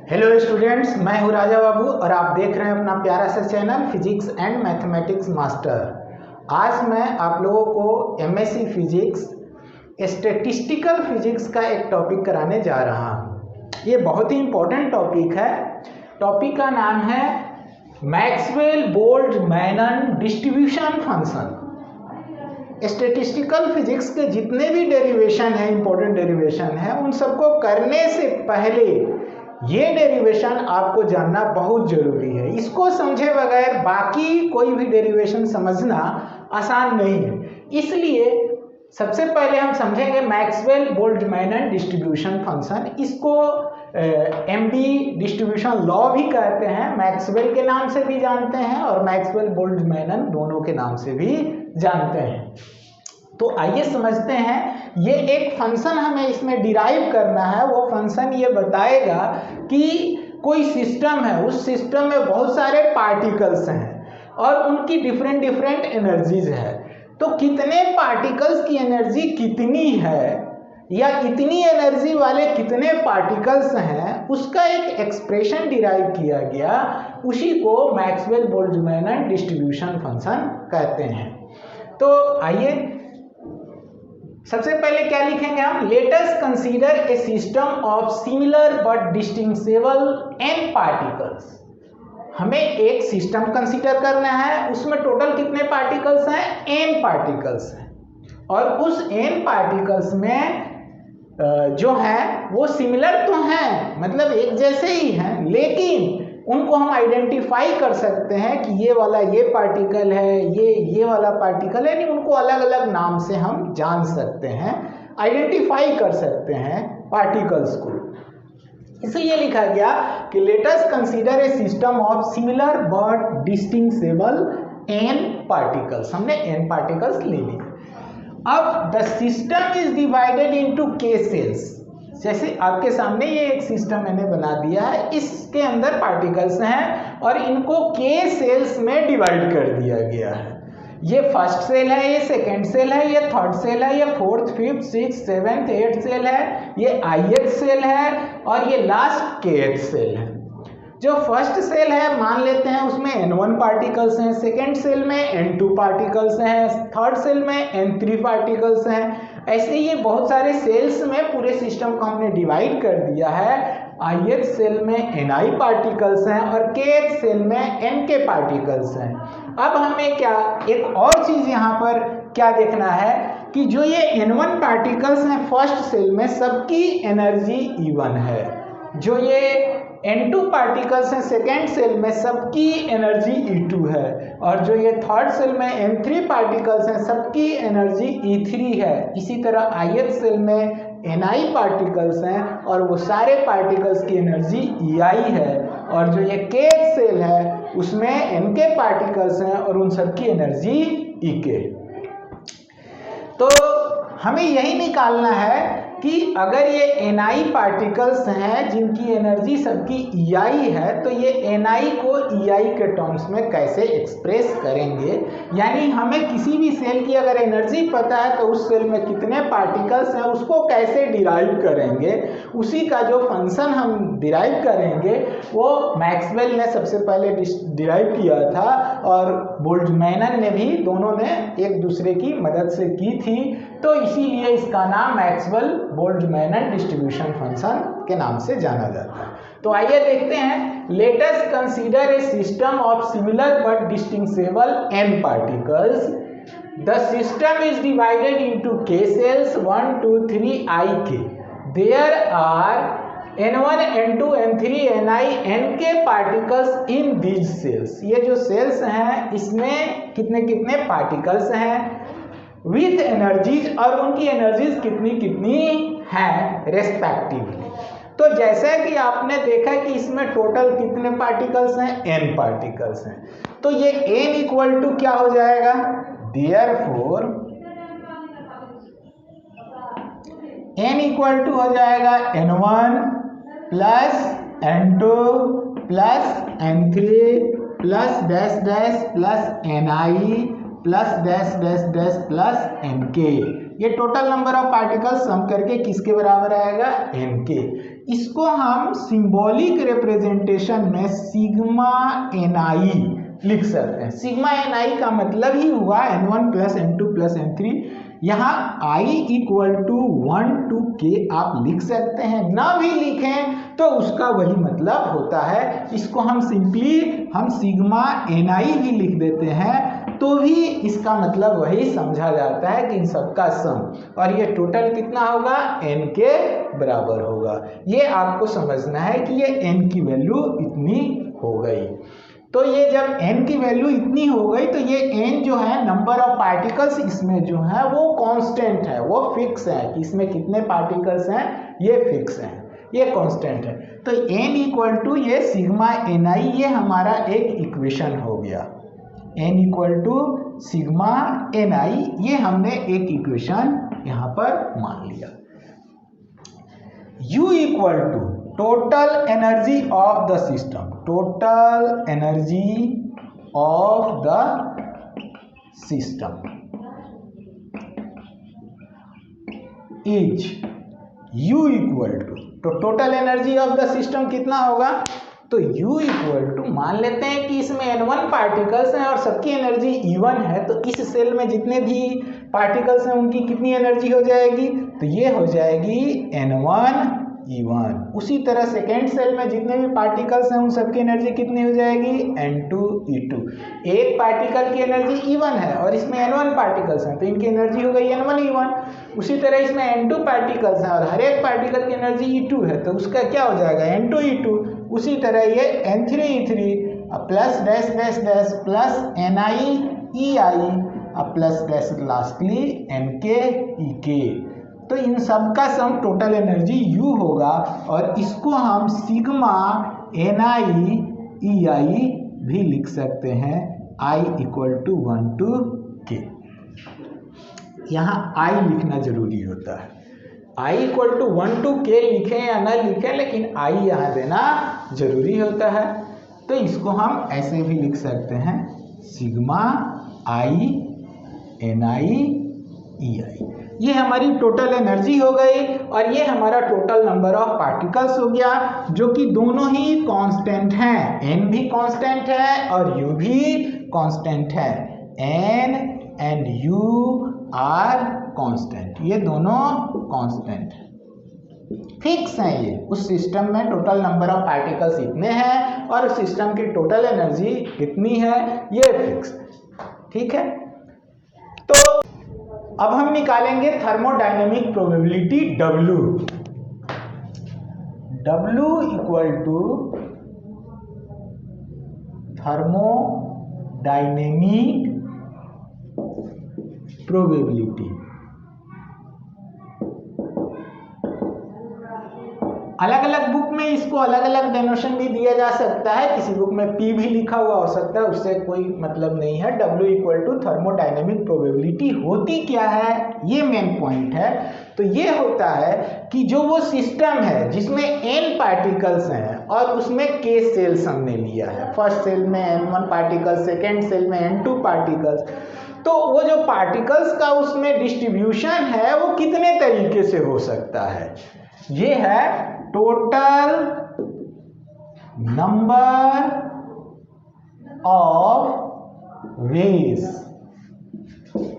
Hello students, मैं हूं राजा बाबू और आप देख रहे हैं अपना प्यारा सा channel physics and mathematics master. आज मैं आप लोगों को एमएससी फिजिक्स स्टैटिस्टिकल फिजिक्स का एक टॉपिक कराने जा रहा हूं। ये बहुत ही इम्पोर्टेंट टॉपिक है। टॉपिक का नाम है Maxwell Boltzmann distribution function. Statistical physics के जितने भी डेरिवेशन है, इंपॉर्टेंट डेरिवेशन है, उन सबको करने से पहले ये डेरिवेशन आपको जानना बहुत जरूरी है। इसको समझे बगैर बाकी कोई भी डेरिवेशन समझना आसान नहीं है। इसलिए सबसे पहले हम समझेंगे मैक्सवेल बोल्ट्जमैन डिस्ट्रीब्यूशन फंक्शन। इसको एमडी डिस्ट्रीब्यूशन लॉ भी कहते हैं, मैक्सवेल के नाम से भी जानते हैं और मैक्सवेल बोल्ट्जमैन दोनों के नाम से भी जानते हैं। तो आइए समझते हैं। ये एक फंक्शन हमें इसमें डिराइव करना है। वो फंक्शन ये बताएगा कि कोई सिस्टम है, उस सिस्टम में बहुत सारे पार्टिकल्स हैं और उनकी डिफरेंट डिफरेंट एनर्जीज है। तो कितने पार्टिकल्स की एनर्जी कितनी है या इतनी एनर्जी वाले कितने पार्टिकल्स हैं, उसका एक एक्सप्रेशन डिराइव किया गया। उसी को मैक्सवेल बोल्ट्जमैन डिस्ट्रीब्यूशन फंक्शन कहते हैं। तो आइए सबसे पहले क्या लिखेंगे हम, late us consider a system of similar but distinguishable n particles. हमें एक सिस्टम कंसीडर करना है, उसमें टोटल कितने पार्टिकल्स हैं, n पार्टिकल्स हैं। और उस n पार्टिकल्स में जो है वो सिमिलर तो हैं, मतलब एक जैसे ही हैं, लेकिन उनको हम आइडेंटिफाई कर सकते हैं कि ये वाला ये पार्टिकल है, ये वाला पार्टिकल है। यानी उनको अलग अलग नाम से हम जान सकते हैं, आइडेंटिफाई कर सकते हैं पार्टिकल्स को। इसलिए लिखा गया कि let us consider a system of similar but distinguishable n particles. हमने n पार्टिकल्स ले लिए। अब the system is divided into k cells. जैसे आपके सामने ये एक सिस्टम मैंने बना दिया है, इसके अंदर पार्टिकल्स हैं और इनको k सेल्स में डिवाइड कर दिया गया है। ये फर्स्ट सेल है, ये सेकंड सेल है, ये थर्ड सेल है, ये fourth, fifth, six, seventh, eighth cell है, ये ith सेल है और ये लास्ट kth सेल है। जो फर्स्ट सेल है मान लेते हैं उसमें n1 पार्टिकल्स हैं, सेकेंड सेल में n2 पार्टिकल्स हैं, थर्ड सेल में n3 पार्टिकल्स हैं। ऐसे ये बहुत सारे सेल्स में पूरे सिस्टम को हमने डिवाइड कर दिया है। ith सेल में ni पार्टिकल्स हैं और kth सेल में nk पार्टिकल्स हैं। अब हमें क्या एक और चीज यहाँ पर क्या देखना है कि जो ये n1 पार्टिकल्स हैं फर्स्ट सेल में, सबकी एनर्जी E1 है। जो ये n2 पार्टिकल्स हैं सेकेंड सेल में, सबकी एनर्जी E2 है। और जो ये थर्ड सेल में n3 पार्टिकल्स हैं, सबकी एनर्जी E3 है। इसी तरह ith सेल में ni पार्टिकल्स हैं और वो सारे पार्टिकल्स की एनर्जी ei है। और जो ये kth सेल है उसमें nk पार्टिकल्स हैं और उन सबकी एनर्जी ek। तो हमें यही निकालना है कि अगर ये ni पार्टिकल्स हैं जिनकी एनर्जी सबकी ei है, तो ये ni को ei के टर्म्स में कैसे एक्सप्रेस करेंगे। यानी हमें किसी भी सेल की अगर एनर्जी पता है तो उस सेल में कितने पार्टिकल्स हैं उसको कैसे डिराइव करेंगे। उसी का जो फंक्शन हम डिराइव करेंगे वो मैक्सवेल ने सबसे पहले डिराइव किया था और बोल्ट्जमैन ने भी, दोनों ने एक दूसरे की मदद से की थी। तो इसीलिए इसका नाम मैक्सवेल बोल्ट्जमैन डिस्ट्रीब्यूशन फंक्शन के नाम से जाना जाता है। तो आइए देखते हैं। Let us consider a system of similar but distinguishable n particles. The system is divided into k cells 1 2 3 ik। There are n1 n2 n3 ni nk particles in these cells. ये जो सेल्स हैं इसमें कितने कितने particles हैं with energies, और उनकी energies कितनी कितनी हैं रेस्पेक्टिवली। तो जैसे कि आपने देखा कि इसमें टोटल कितने पार्टिकल्स हैं, n पार्टिकल्स हैं। तो ये n इक्वल टू क्या हो जाएगा, देयरफॉर n इक्वल टू हो जाएगा n1 plus n2 plus n3 plus dash dash plus ni plus dash dash dash plus nk। ये टोटल नंबर ऑफ पार्टिकल्स सम करके किसके बराबर आएगा, n के। इसको हम सिंबॉलिक रिप्रेजेंटेशन में सिग्मा Ni लिख सकते हैं। सिग्मा Ni का मतलब ही हुआ N1 plus N2 plus N3। यहाँ I equal to 1 to K आप लिख सकते हैं, ना भी लिखें तो उसका वही मतलब होता है। इसको हम सिंपली सिग्मा Ni भी लिख देते हैं तो भी इसका मतलब वही समझा जाता है कि इन सबका सम, और ये टोटल कितना होगा, n के बराबर होगा। ये आपको समझना है कि ये n की वैल्यू इतनी हो गई। तो ये जब n की वैल्यू इतनी हो गई तो ये n जो है नंबर ऑफ पार्टिकल्स इसमें जो है वो कांस्टेंट है, वो फिक्स है कि इसमें कितने पार्टिकल्स हैं ये फिक्स है, ये कांस्टेंट है। तो n इक्वल टू ये सिग्मा Ni, ये हमारा एक इक्वेशन हो गया। n equal to sigma Ni, ये हमने एक इक्वेशन यहाँ पर मान लिया। U equal to total energy of the system, total energy of the system is U equal to, तो total energy of the system कितना होगा, तो U इक्वल टू मान लेते हैं कि इसमें N1 पार्टिकल्स हैं और सबकी एनर्जी E1 है, तो इस सेल में जितने भी पार्टिकल्स हैं उनकी कितनी एनर्जी हो जाएगी, तो ये हो जाएगी N1 E1। उसी तरह सेकेंड सेल में जितने भी पार्टिकल्स हैं उन सबकी एनर्जी कितनी हो जाएगी, N2 E2। एक पार्टिकल की एनर्जी E1 है और इसमें N1 पार्टिकल्स हैं तो इनकी एनर्जी हो गई N1 E1। उसी तरह इसमें N2 पार्टिकल्स हैं और हर एक पार्टिकल की एनर्जी E2 है तो उसका क्या हो जाएगा, N2 E2। उसी तरह ये N3 E3 plus dash dash dash plus Ni EI plus dash lastly Nk Ek। तो इन सब का सम टोटल एनर्जी U होगा और इसको हम सिग्मा Ni EI भी लिख सकते हैं, I equal to 1 to K। यहाँ I लिखना जरूरी होता है, I equal to 1 to K लिखें या ना लिखें लेकिन I यहाँ देना जरूरी होता है। तो इसको हम ऐसे भी लिख सकते हैं, सिग्मा I Ni EI। ये हमारी टोटल एनर्जी हो गई और ये हमारा टोटल नंबर ऑफ पार्टिकल्स हो गया, जो कि दोनों ही कांस्टेंट हैं, n भी कांस्टेंट है और u भी कांस्टेंट है। n and u are constant, ये दोनों कांस्टेंट फिक्स हैं। ये उस सिस्टम में टोटल नंबर ऑफ पार्टिकल्स इतने हैं और उस सिस्टम की टोटल एनर्जी कितनी है ये फिक्स, ठीक है। तो अब हम निकालेंगे thermodynamic probability W। W equal to thermodynamic probability. अलग अलग बुक में इसको अलग अलग डेनोशन भी दिया जा सकता है, किसी बुक में P भी लिखा हुआ हो सकता है, उससे कोई मतलब नहीं है। W equal to thermodynamic probability होती क्या है, ये मेन पॉइंट है। तो ये होता है कि जो वो सिस्टम है जिसमें n पार्टिकल्स हैं और उसमें k सेल्स हमने लिया है, फर्स्ट सेल में N1 पार्टिकल्स, सेकेंड सेल में N2 पार्टिकल्स, तो वो जो पार्टिकल्स का उसमें डिस्ट्रीब्यूशन है वो कितने तरीके से हो सकता है, ये है total number of ways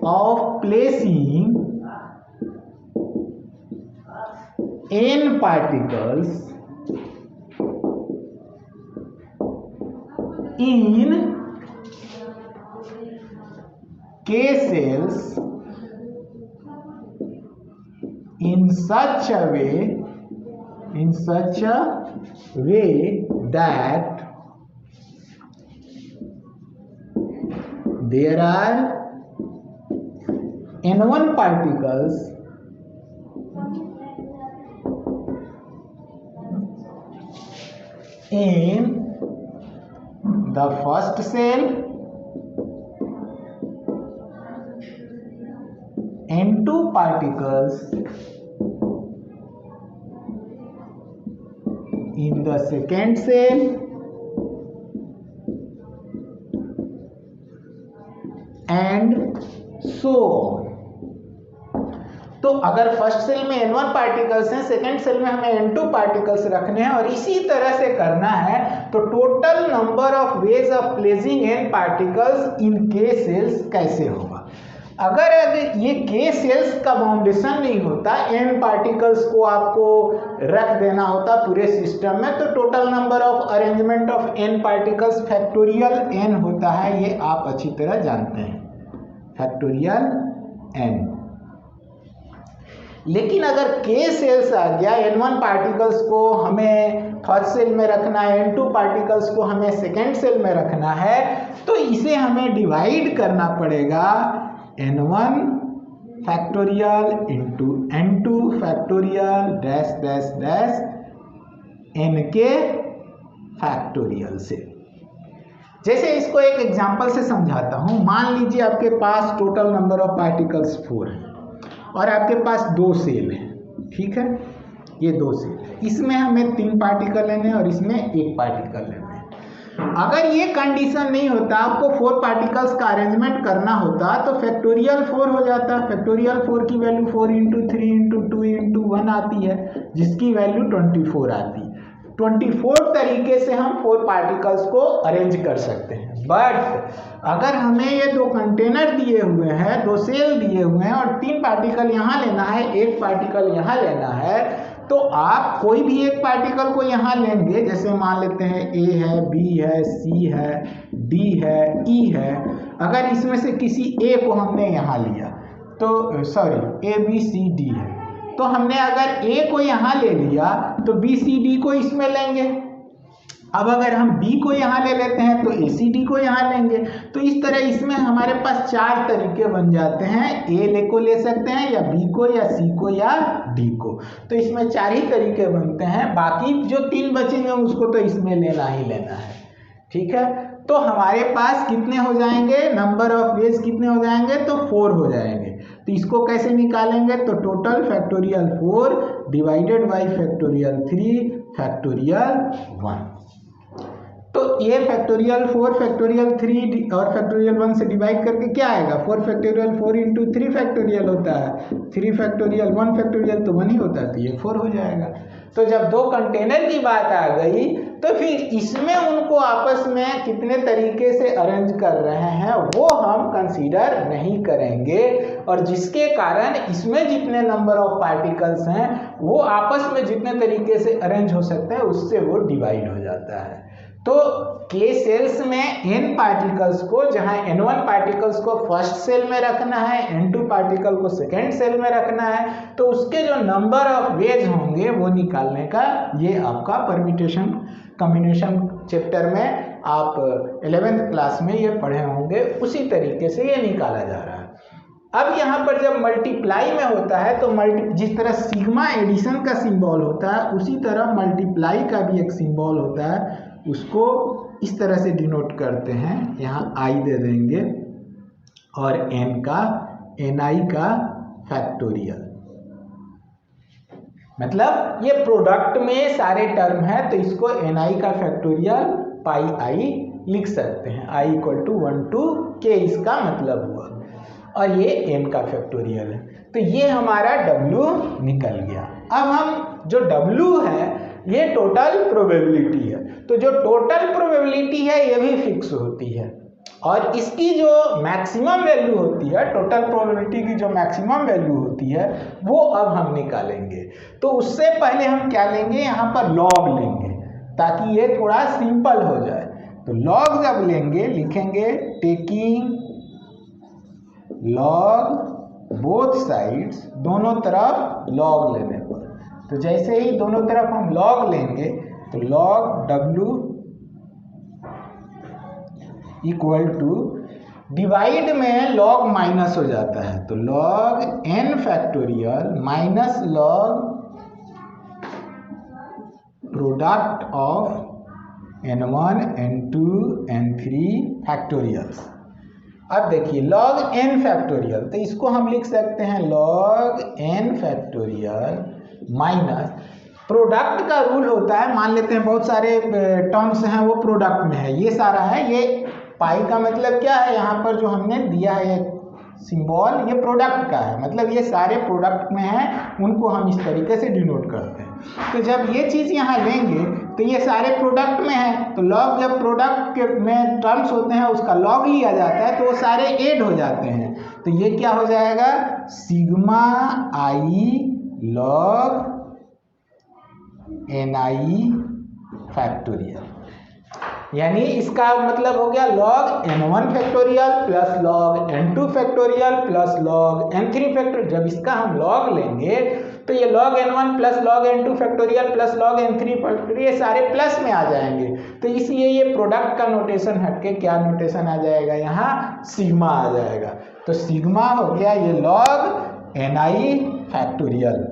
of placing n particles in K cells in such a way that there are N1 particles in the first cell, N2 particles in the second cell, and so on। तो अगर first cell में n1 particles हैं, second cell में हमें n2 particles रखने हैं और इसी तरह से करना है, तो total number of ways of placing n particles in k cells कैसे होगा। अगर ये k सेल्स का बाउंडेशन नहीं होता, n पार्टिकल्स को आपको रख देना होता पूरे सिस्टम में, तो total number of arrangement of n particles factorial n होता है, ये आप अच्छी तरह जानते हैं, फैक्टोरियल n। लेकिन अगर k सेल्स आ गया, n1 पार्टिकल्स को हमें फर्स्ट सेल में रखना है, n2 पार्टिकल्स को हमें सेकेंड सेल में रखना है, तो इसे हमें डिवाइड करना पड़ेगा n1 factorial into n2 factorial dash dash dash n के फैक्टोरियल से। जैसे इसको एक एग्जांपल से समझाता हूँ। मान लीजिए आपके पास टोटल नंबर ऑफ पार्टिकल्स 4 है और आपके पास 2 सेल हैं, ठीक है, ये 2 सेल है, इसमें हमें 3 पार्टिकल लेने हैं और इसमें 1 पार्टिकल लेना है। अगर ये कंडीशन नहीं होता, आपको 4 पार्टिकल्स का अरेंजमेंट करना होता, तो फैक्टोरियल 4 हो जाता। फैक्टोरियल 4 की वैल्यू 4 इंटू 3 इंटू 2 इंटू 1 आती है, जिसकी वैल्यू 24 आती है। 24 तरीके से हम 4 पार्टिकल्स को अरेंज कर सकते हैं। बट अगर हमें ये 2 कंटेनर दिए हुए हैं, 2 सेल दिए हुए हैं और 3 पार्टिकल यहाँ लेना है, 1 पार्टिकल यहाँ लेना है, तो आप कोई भी एक पार्टिकल को यहाँ लेंगे। जैसे मान लेते हैं A है, B है, C है, D है, E है। अगर इसमें से किसी A को हमने यहाँ लिया, तो sorry A B C D है, तो हमने अगर A को यहाँ ले लिया तो B C D को इसमें लेंगे। अब अगर हम B को यहाँ ले लेते हैं तो A C D को यहाँ लेंगे। तो इस तरह इसमें हमारे पास 4 तरीके बन जाते हैं। A को ले सकते हैं, या B को, या C को, या D को। तो इसमें 4 ही तरीके बनते हैं। बाकी जो 3 बचेंगे उसको तो इसमें लेना ही लेना है, ठीक है। तो हमारे पास कितने हो जाएंगे, नंबर ऑफ वेज कितने हो जाएंगे, तो 4 हो जाएंगे। तो इसको कैसे निकालेंगे, तो total factorial 4 divided by factorial 3 factorial 1। तो ये फैक्टोरियल 4 फैक्टोरियल 3 और फैक्टोरियल 1 से डिवाइड करके क्या आएगा, 4 फैक्टोरियल 4 इंटू 3 फैक्टोरियल होता है, 3 फैक्टोरियल 1 फैक्टोरियल तो 1 ही होता है, तो ये 4 हो जाएगा। तो जब 2 कंटेनर की बात आ गई, तो फिर इसमें उनको आपस में कितने तरीके से अरेंज कर रहे हैं वो हम कंसीडर नहीं करेंगे, और जिसके कारण इसमें जितने नंबर ऑफ पार्टिकल्स हैं वो आपस में जितने तरीके से अरेंज हो सकते हैं उससे वो डिवाइड हो जाता है। तो K सेल्स में n पार्टिकल्स को, जहां n1 पार्टिकल्स को फर्स्ट सेल में रखना है, n2 पार्टिकल को सेकेंड सेल में रखना है, तो उसके जो नंबर ऑफ वेज होंगे वो निकालने का, ये आपका परम्यूटेशन कॉम्बिनेशन चैप्टर में आप 11th क्लास में ये पढ़े होंगे, उसी तरीके से ये निकाला जा रहा है। अब यहाँ पर जब मल्टीप्लाई में होता है तो जिस तरह सिग्मा एडिशन का सिंबल होता है, उसी तरह मल्टीप्लाई का भी एक सिंबल होता है, उसको इस तरह से डिनोट करते हैं। यहाँ I दे देंगे और n का ni का फैक्टोरियल, मतलब ये प्रोडक्ट में सारे टर्म है, तो इसको ni का फैक्टोरियल पाई i लिख सकते हैं। I equal to 1 to k इसका मतलब हुआ, और ये n का फैक्टोरियल है। तो ये हमारा W निकल गया। अब हम जो W है ये टोटल प्रोबेबिलिटी है, तो जो टोटल प्रोबेबिलिटी है ये भी फिक्स होती है, और इसकी जो मैक्सिमम वैल्यू होती है, टोटल प्रोबेबिलिटी की जो मैक्सिमम वैल्यू होती है वो अब हम निकालेंगे। तो उससे पहले हम क्या लेंगे, यहाँ पर लॉग लेंगे ताकि ये थोड़ा सिंपल हो जाए। तो लॉग जब लेंगे, लिखेंगे टेकिंग लॉग बोथ साइड्स, दोनों तरफ लॉग लेने पर। तो जैसे ही दोनों तरफ हम लॉग लेंगे तो log W equal to, divide में लॉग माइनस हो जाता है, तो log n factorial minus log product of n1 n2 n3 factorials. अब देखिए लॉग n फैक्टोरियल, तो इसको हम लिख सकते हैं log n factorial minus, product का रूल होता है, मान लेते हैं बहुत सारे टर्म्स हैं वो प्रोडक्ट में है, ये सारा है, ये पाई का मतलब क्या है, यहाँ पर जो हमने दिया है सिंबल ये प्रोडक्ट का है, मतलब ये सारे प्रोडक्ट में है, उनको हम इस तरीके से डिनोट करते हैं। तो जब ये चीज़ यहाँ लेंगे तो ये सारे प्रोडक्ट में है, तो लॉग जब प्रोडक्ट के में टर्म्स होते हैं उसका लॉग लिया जाता है तो वो सारे ऐड हो जाते हैं। तो ये क्या हो जाएगा, sigma i log ni factorial, यानी इसका मतलब हो गया log n1 factorial plus log n2 factorial plus log n3 factorial. जब इसका हम log लेंगे तो ये log n1 plus log n2 factorial plus log n3 factorial ये सारे प्लस में आ जाएंगे। तो इसलिए ये प्रोडक्ट का नोटेशन हटके क्या नोटेशन आ जाएगा, यहाँ सिग्मा आ जाएगा। तो सिग्मा हो गया ये log ni फैक्टोरियल।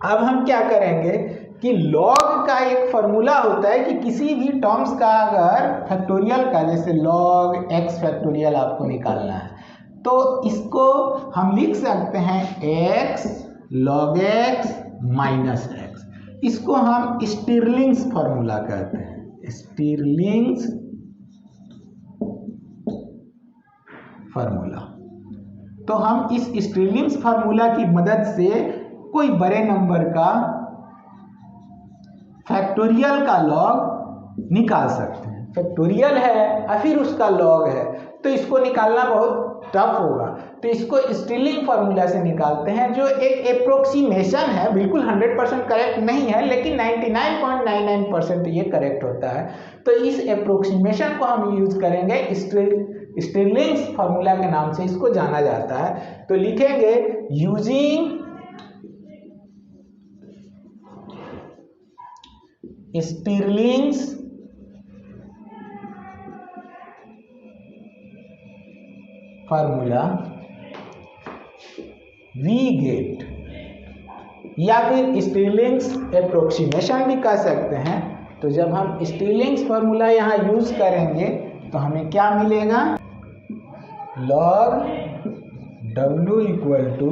अब हम क्या करेंगे कि लॉग का एक फॉर्मूला होता है कि किसी भी टर्म्स का अगर फैक्टोरियल का, जैसे log x फैक्टोरियल आपको निकालना है, तो इसको हम लिख सकते हैं x log x minus x। इसको हम स्टिरलिंग्स फॉर्मूला कहते हैं, स्टिरलिंग्स फार्मूला। तो हम इस स्टिरलिंग्स फार्मूला की मदद से कोई बड़े नंबर का फैक्टोरियल का लॉग निकाल सकते हैं। फैक्टोरियल है और फिर उसका लॉग है, तो इसको निकालना बहुत टफ होगा, तो इसको स्टिरलिंग फार्मूला से निकालते हैं, जो एक अप्रोक्सीमेशन है, बिल्कुल 100% करेक्ट नहीं है, लेकिन 99.99% ये करेक्ट होता है। तो इस अप्रोक्सीमेशन को हम यूज करेंगे, स्टिरलिंग्स फार्मूला के नाम से इसको जाना जाता है। तो लिखेंगे यूजिंग स्टिरलिंग्स फार्मूला वी गेट, या फिर स्टिरलिंग्स अप्रोक्सीमेशन भी कह सकते हैं। तो जब हम स्टिरलिंग्स फार्मूला यहाँ यूज करेंगे तो हमें क्या मिलेगा, log w इक्वल टू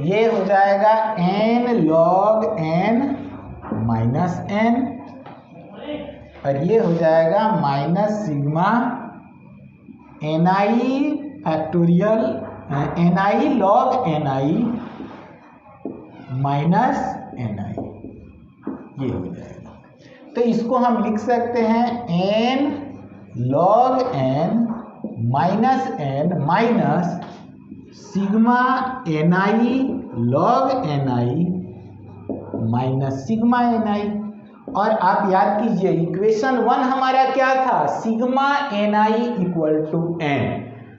ये हो जाएगा n log n minus n, और ये हो जाएगा minus sigma ni factorial ni log ni minus ni, ये हो जाएगा। तो इसको हम लिख सकते हैं n log n minus n minus sigma ni log ni minus sigma ni। और आप याद कीजिए इक्वेशन 1 हमारा क्या था, sigma ni equal to n।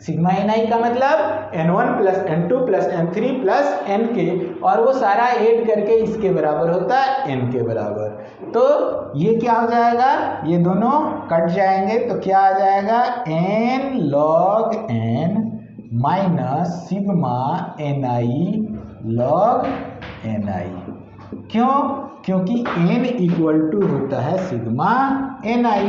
Sigma ni का मतलब n1 plus n2 plus n3 plus nk, और वो सारा ऐड करके इसके बराबर होता है n के बराबर। तो ये क्या हो जाएगा, ये दोनों कट जाएंगे, तो क्या आ जाएगा n log n minus sigma ni log ni। क्यों, क्योंकि n इक्वल टू होता है सिग्मा ni,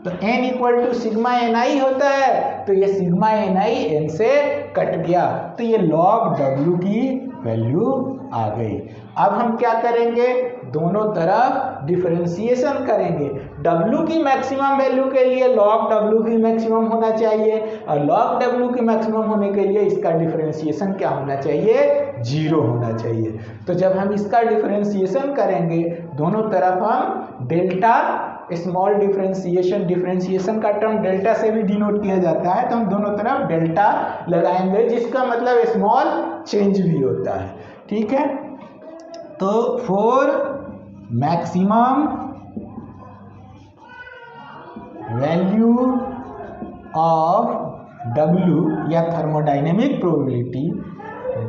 तो n equal to sigma ni होता है, तो ये सिग्मा ni n से कट गया, तो ये log w की वैल्यू आ गई। अब हम क्या करेंगे, दोनों तरफ डिफरेंशिएशन करेंगे। w की मैक्सिमम वैल्यू के लिए log w भी मैक्सिमम होना चाहिए, और log w की मैक्सिमम होने के लिए इसका डिफरेंशिएशन क्या होना चाहिए, 0 होना चाहिए। तो जब हम इसका डिफरेंशिएशन करेंगे, दोनों तरफ हम डेल्टा स्मॉल डिफरेंशिएशन का टर्म डेल्टा से भी डिनोट किया जाता है, तो हम दोनों तरफ डेल्टा लगाएंगे, जिसका मतलब स्मॉल चेंज भी होता है। ठीक है, तो for maximum value of W या thermodynamic probability,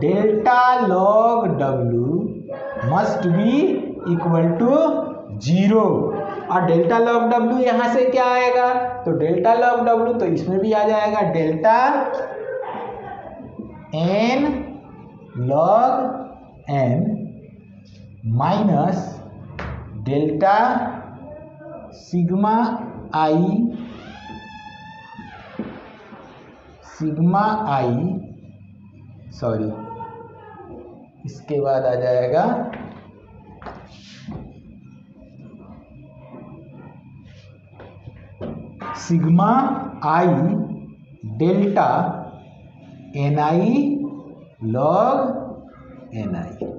delta log W must be equal to 0। और डेल्टा लॉग W यहाँ से क्या आएगा, तो डेल्टा लॉग W तो इसमें भी आ जाएगा delta n log n minus delta sigma i sorry, इसके बाद आ जाएगा sigma i delta ni log ni।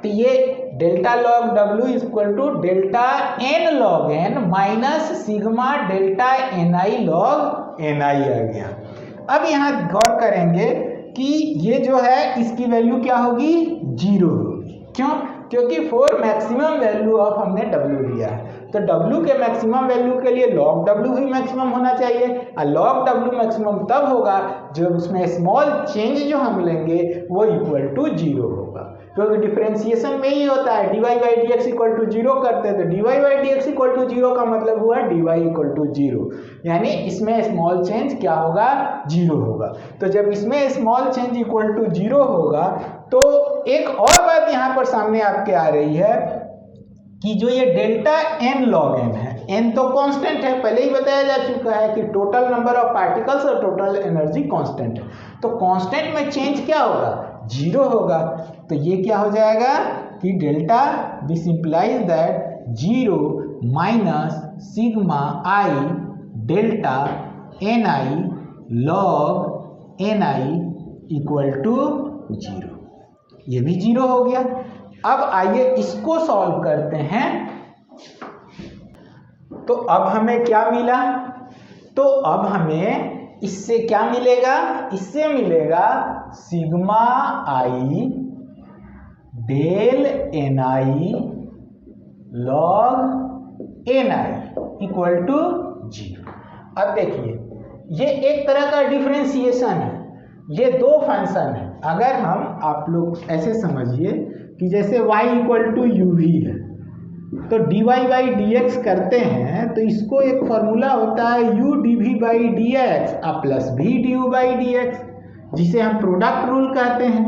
तो ये delta log W equal to delta n log n minus sigma delta ni log ni आ गया। अब यहाँ गौर करेंगे कि ये जो है इसकी वैल्यू क्या होगी, 0 होगी। क्यों? क्योंकि फॉर मैक्सिमम वैल्यू ऑफ हमने W लिया है, तो W के मैक्सिमम वैल्यू के लिए log W ही मैक्सिमम होना चाहिए, और log W मैक्सिमम तब होगा जब उसमें स्मॉल चेंज जो हम लेंगे वो इक्वल टू 0 होगा। क्योंकि डिफरेंशिएशन में ही होता है, dy by d x equal to 0 करते हैं, तो dy by d x equal to 0 का मतलब हुआ dy इक्वल टू 0, यानी इसमें स्मॉल चेंज क्या होगा, 0 होगा। तो जब इसमें स्मॉल चेंज इक्वल टू 0 होगा तो एक और बात यहाँ पर सामने आपके आ रही है कि जो ये डेल्टा n log n है, n तो कांस्टेंट है, पहले ही बताया जा चुका है कि टोटल नंबर ऑफ पार्टिकल्स और टोटल एनर्जी कांस्टेंट है, तो कांस्टेंट में चेंज क्या होगा, 0 होगा। तो ये क्या हो जाएगा कि delta, this implies that 0 minus sigma i delta ni log ni equal to 0। ये भी 0 हो गया। अब आइए इसको सॉल्व करते हैं। तो अब हमें क्या मिला, तो अब हमें इससे क्या मिलेगा, इससे मिलेगा sigma i del ni log ni equal to 0। अब देखिए ये एक तरह का डिफरेंशिएशन है, ये दो फंक्शन है। अगर हम, आप लोग ऐसे समझिए कि जैसे y equal to u v है, तो dy बाई डी एक्स करते हैं तो इसको एक फॉर्मूला होता है u dv by d x plus v du by d x, जिसे हम प्रोडक्ट रूल कहते हैं।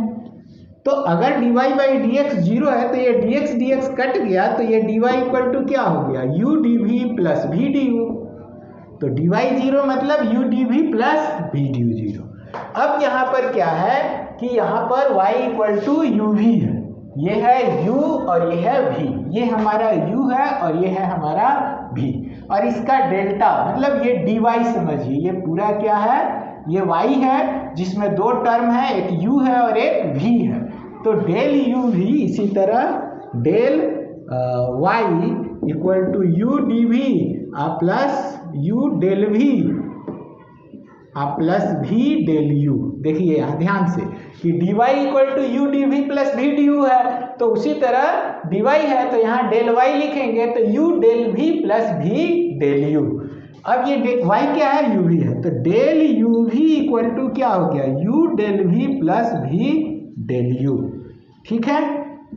तो अगर dy बाई डी एक्स 0 है तो ये dx कट गया, तो ये dy इक्वल टू क्या हो गया, u dv plus v du। तो dy 0 मतलब u dv plus v du 0। अब यहाँ पर क्या है कि यहाँ पर y equal to u v है, ये है u और ये है v, ये हमारा u है और ये है हमारा v, और इसका डेल्टा मतलब ये dy समझिए, ये पूरा क्या है, ये y है जिसमें दो टर्म है, एक u है और एक v है। तो डेल u v, इसी तरह del y equal to u dv plus u del v plus v del u। देखिए यहाँ ध्यान से कि dy equal to u dv plus v du है, तो उसी तरह dy है तो यहाँ डेल y लिखेंगे तो u del v plus v del u। अब ये y क्या है, u v है, तो del u v equal to क्या हो गया, u del v plus v del u। ठीक है,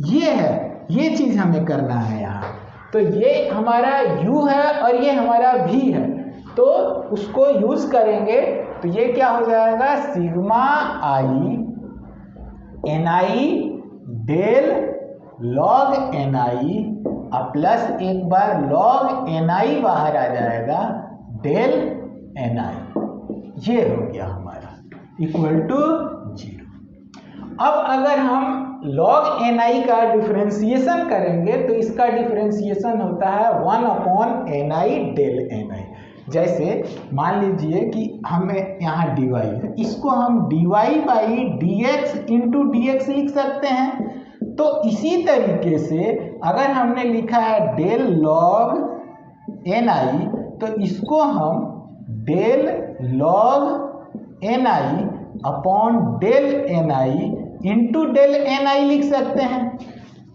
ये है, ये चीज हमें करना है यहाँ। तो ये हमारा u है और ये हमारा v है, तो उसको यूज करेंगे तो ये क्या हो जाएगा, sigma i ni del log ni plus एक बार log ni बाहर आ जाएगा डेल ni, ये हो गया हमारा इक्वल टू 0। अब अगर हम log ni का डिफरेंशिएशन करेंगे तो इसका डिफरेंशिएशन होता है 1/ni डेल ni। जैसे मान लीजिए कि हमें यहाँ dy है, इसको हम dy by d x into D x लिख सकते हैं। तो इसी तरीके से अगर हमने लिखा है डेल log ni, तो इसको हम del log ni upon del ni into del ni लिख सकते हैं।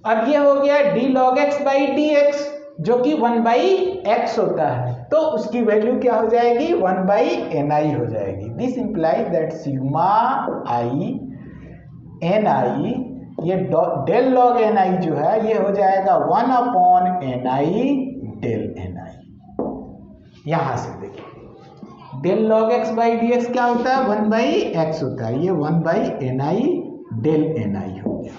अब ये हो गया d log x by d x, जो कि 1/x होता है, तो उसकी वैल्यू क्या हो जाएगी, 1/ni हो जाएगी। This implies that sigma i ni, ये डेल log ni जो है ये हो जाएगा 1/ni डेल ni। यहां से देखिए del log x by d x क्या होता है, 1/x होता है, ये 1/ni डेल ni हो गया।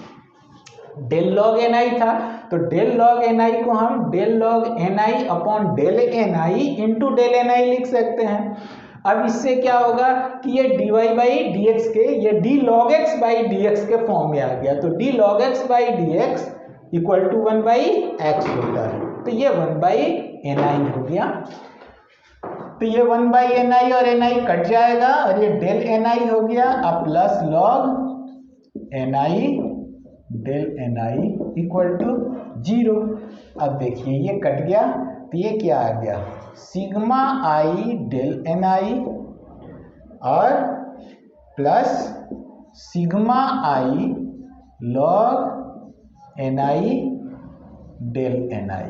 डेल log ni था तो डेल log ni को हम del log ni upon del ni into del ni लिख सकते हैं। अब इससे क्या होगा कि ये dy बाई डी एक्स के, ये d log x by d x के फॉर्म में आ गया, तो d log x by d x equal to 1/x होता है, तो ये 1/ni हो गया। तो ये 1/ni और ni कट जाएगा और ये डेल ni हो गया, अब plus log ni del ni equal to 0। अब देखिए ये कट गया तो ये क्या आ गया, सिग्मा i डेल ni और plus sigma i log ni del ni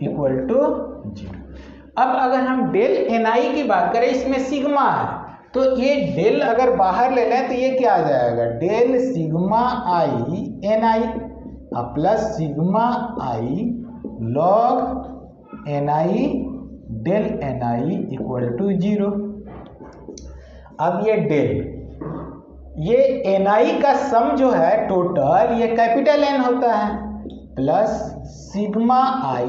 equal to 0। अब अगर हम डेल ni की बात करें, इसमें सिग्मा है तो ये डेल अगर बाहर ले लें तो ये क्या आ जाएगा, del sigma i ni plus sigma i log ni del ni equal to 0। अब ये डेल, ये ni का सम जो है टोटल, ये कैपिटल N होता है, plus sigma i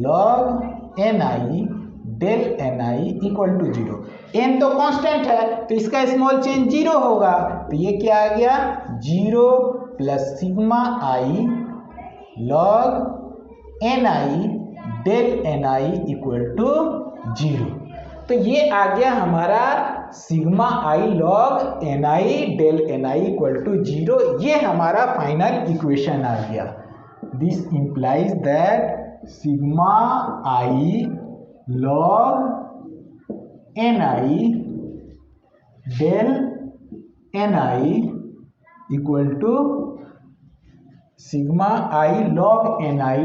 log ni del ni equal to 0। n तो कांस्टेंट है तो इसका स्मॉल चेंज 0 होगा, तो ये क्या आ गया, 0 plus sigma i log ni del ni equal to 0। तो ये आ गया हमारा sigma i log ni del ni equal to 0। ये हमारा फाइनल इक्वेशन आ गया। This implies that sigma i log ni del ni equal to sigma i log ni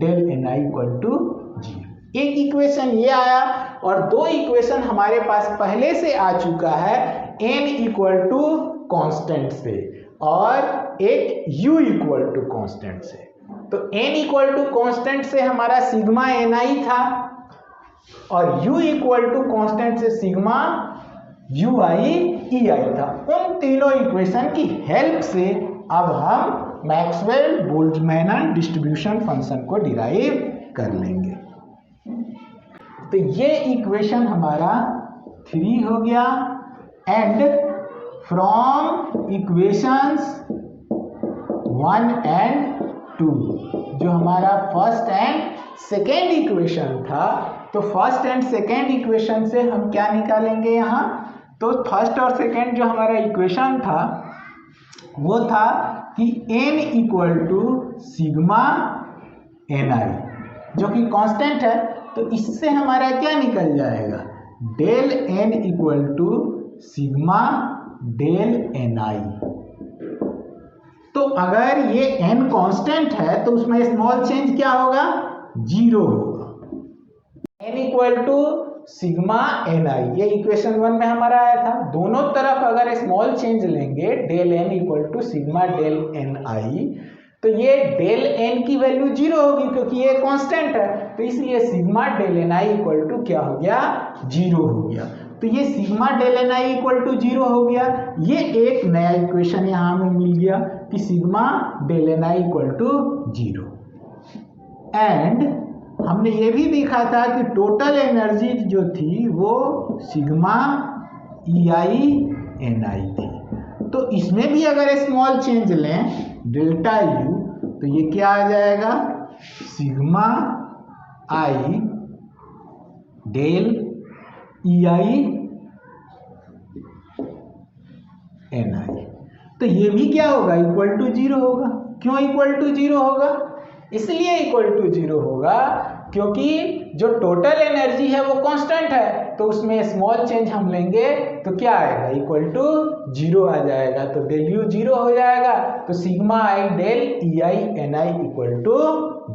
del ni equal to 0। एक इक्वेशन ये आया और दो इक्वेशन हमारे पास पहले से आ चुका है, n इक्वल टू कॉन्स्टेंट से और एक u इक्वल टू कॉन्स्टेंट से। तो n इक्वल टू कॉन्स्टेंट से हमारा सिग्मा ni था और u इक्वल टू कॉन्स्टेंट से सिग्मा ui ei था। उन तीनों इक्वेशन की हेल्प से अब हम मैक्सवेल बोल्ट्जमैन डिस्ट्रीब्यूशन फंक्शन को डिराइव कर लेंगे। तो ये इक्वेशन हमारा 3 हो गया एंड फ्रॉम इक्वेशंस 1 एंड 2 जो हमारा फर्स्ट एंड सेकेंड इक्वेशन था, तो फर्स्ट एंड सेकेंड इक्वेशन से हम क्या निकालेंगे यहाँ, तो फर्स्ट और सेकेंड जो हमारा इक्वेशन था वो था कि n equal to sigma ni जो कि कांस्टेंट है, तो इससे हमारा क्या निकल जाएगा, del n equal to sigma del ni। तो अगर ये n कांस्टेंट है तो उसमें स्मॉल चेंज क्या होगा, 0 होगा। n equal to sigma ni ये इक्वेशन 1 में हमारा आया था, दोनों तरफ अगर स्मॉल चेंज लेंगे del n equal to sigma del ni, तो ये डेल n की वैल्यू 0 होगी क्योंकि ये कांस्टेंट है, तो इसलिए sigma del ni equal to क्या हो गया, 0 हो गया। तो ये sigma del ni equal to 0 हो गया। ये एक नया इक्वेशन यहाँ हमें मिल गया कि sigma del ni equal to 0। And हमने ये भी देखा था कि टोटल एनर्जी जो थी वो सिग्मा ei ni थी। तो इसमें भी अगर स्मॉल चेंज लें डेल्टा u, तो ये क्या आ जाएगा, sigma i del ei ni। तो ये भी क्या होगा, इक्वल टू 0 होगा। क्यों इक्वल टू 0 होगा, इसलिए इक्वल टू 0 होगा क्योंकि जो टोटल एनर्जी है वो कांस्टेंट है, तो उसमें स्मॉल चेंज हम लेंगे तो क्या आएगा, इक्वल टू 0 आ जाएगा। तो डेल यू 0 हो जाएगा, तो sigma i del ei ni equal to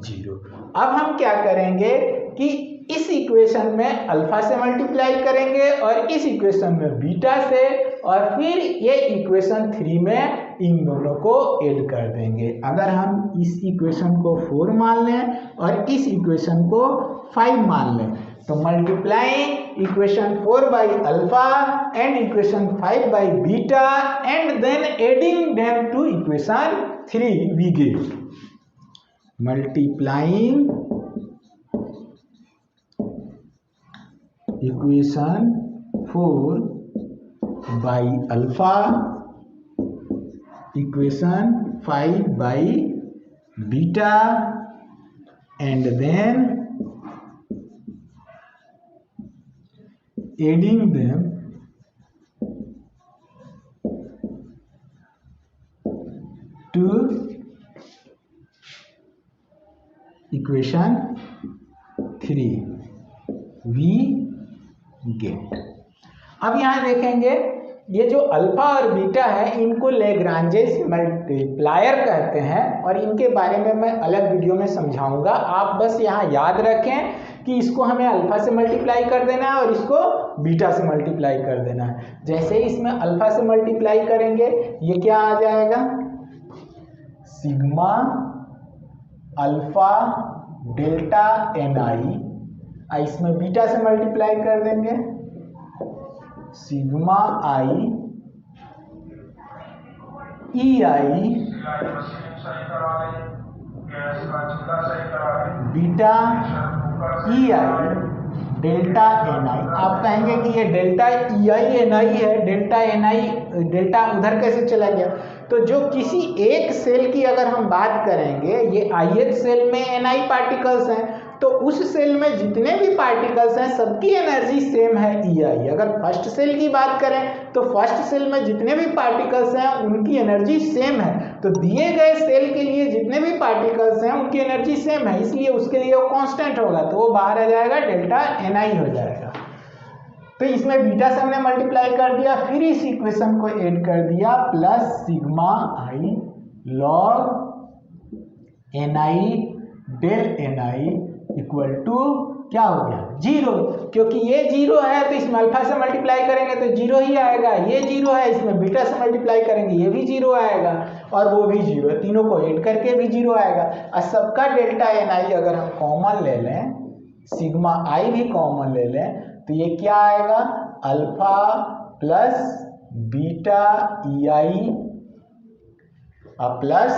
0। अब हम क्या करेंगे कि इस इक्वेशन में अल्फा से मल्टीप्लाई करेंगे और इस इक्वेशन में बीटा से, और फिर ये इक्वेशन 3 में इन दोनों को ऐड कर देंगे। अगर हम इस इक्वेशन को 4 मान लें और इस इक्वेशन को 5 मान लें, तो multiplying equation 4 by alpha and equation 5 by beta and then adding them to equation 3 we get multiplying equation 4 by alpha equation 5 by beta and then adding them to equation 3 we get। अब यहाँ देखेंगे ये जो alpha और beta है इनको Lagrange's multiplier कहते हैं और इनके बारे में मैं अलग वीडियो में समझाऊंगा। आप बस यहाँ याद रखें कि इसको हमें अल्फा से मल्टीप्लाई कर देना है और इसको बीटा से मल्टीप्लाई कर देना है। जैसे ही इसमें अल्फा से मल्टीप्लाई करेंगे ये क्या आ जाएगा, सिग्मा अल्फा डेल्टा एन आई। इसमें बीटा से मल्टीप्लाई कर देंगे सिग्मा आई ई आई बीटा ई आई डेल्टा एन आई। आप कहेंगे कि ये डेल्टा ई आई एन आई है, डेल्टा एन आई डेल्टा उधर कैसे चला गया? तो जो किसी एक सेल की अगर हम बात करेंगे, ये ith सेल में एन आई पार्टिकल्स हैं, तो उस सेल में जितने भी पार्टिकल्स हैं सबकी एनर्जी सेम है ई आई। अगर फर्स्ट सेल की बात करें तो फर्स्ट सेल में जितने भी पार्टिकल्स हैं उनकी एनर्जी सेम है। तो दिए गए सेल के लिए जितने भी पार्टिकल्स हैं उनकी एनर्जी सेम है, इसलिए उसके लिए वो कांस्टेंट होगा, तो वो बाहर आ जाएगा, डेल्टा एन आई हो जाएगा। तो इसमें बीटा से हमने मल्टीप्लाई कर दिया, फिर इस इक्वेशन को ऐड कर दिया plus sigma i log n i del n I equal to क्या हो गया, जीरो। क्योंकि ये जीरो है तो इसमें अल्फा से मल्टीप्लाई करेंगे तो जीरो ही आएगा, ये जीरो है इसमें बीटा से मल्टीप्लाई करेंगे ये भी जीरो आएगा और वो भी जीरो है, तीनों को ऐड करके भी जीरो आएगा। और सबका डेल्टा एन आई अगर हम कॉमन ले लें, सिग्मा आई भी कॉमन ले लें, तो ये क्या आएगा, alpha plus beta E i plus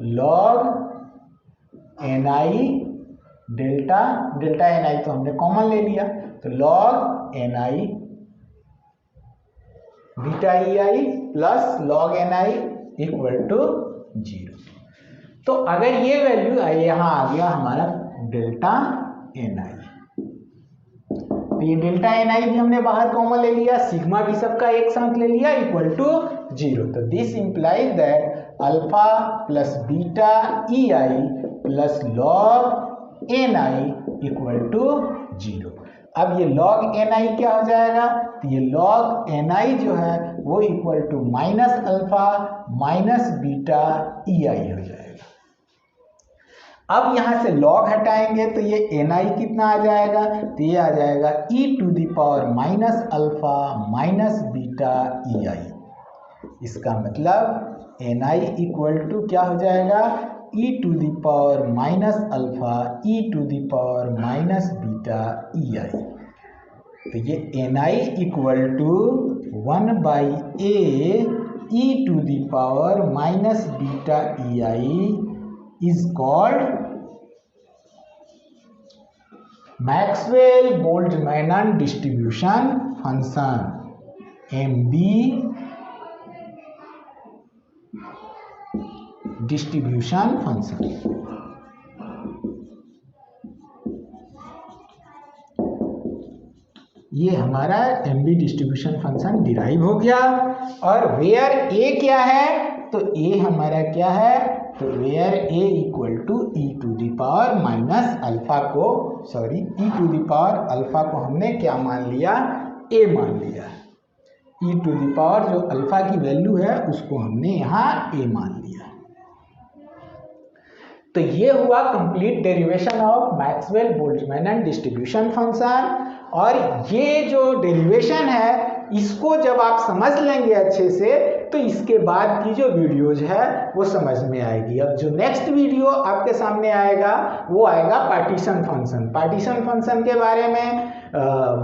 log n i delta n i तो हमने कॉमन ले लिया, तो log n i beta E i plus log n I equal to zero. तो अगर ये वैल्यू यहाँ आ गया हमारा डेल्टा एन आई, तो ये डेल्टा एन आई भी हमने बाहर कॉमन ले लिया, सिग्मा भी सबका एक साथ ले लिया इक्वल टू जीरो। तो this implies that alpha plus beta E i plus log n I equal to zero. अब ये लॉग एन आई क्या हो जाएगा, तो ये लॉग एन आई जो है वो equal to minus alpha minus beta E I हो जाएगा। अब यहाँ से लॉग हटाएंगे तो ये एन आई कितना आ जाएगा, तो ये आ जाएगा e to the power minus alpha minus beta E I. इसका मतलब एन आई इक्वल टू क्या हो जाएगा, e to the power minus alpha e to the power minus beta E I. तो ये N I equal to 1/a e to the power minus beta E I is called Maxwell-Boltzmann distribution function, MB distribution function। ये हमारा MB distribution function derive हो गया। और where ए क्या है, तो ए हमारा क्या है, तो where A equal to E to the power minus alpha को, sorry E to the power alpha को हमने क्या मान लिया, ए मान लिया। ई टू द पावर जो अल्फा की वैल्यू है उसको हमने यहाँ ए मान लिया। तो ये हुआ complete derivation of Maxwell Boltzmann distribution function. और ये जो डेरिवेशन है इसको जब आप समझ लेंगे अच्छे से तो इसके बाद की जो वीडियोज है वो समझ में आएगी। अब जो नेक्स्ट वीडियो आपके सामने आएगा वो आएगा पार्टीशन फंक्शन। पार्टीशन फंक्शन के बारे में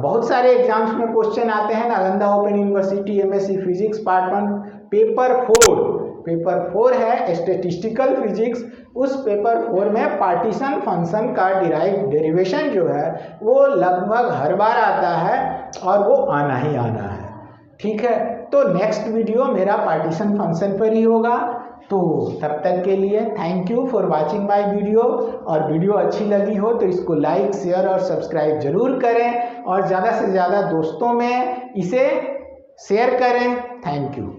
बहुत सारे एग्जाम्स में क्वेश्चन आते हैं। Nalanda open university MSc physics part 1 paper 4 है स्टैटिस्टिकल फिजिक्स। उस पेपर 4 में पार्टीशन फंक्शन का डेरिवेशन जो है वो लगभग हर बार आता है और वो आना ही आना है। ठीक है, तो नेक्स्ट वीडियो मेरा पार्टीशन फंक्शन पर ही होगा। तो तब तक के लिए thank you for watching my video. और वीडियो अच्छी लगी हो तो इसको लाइक, शेयर और सब्सक्राइब जरूर करें और ज़्यादा से ज़्यादा दोस्तों में इसे शेयर करें। Thank you.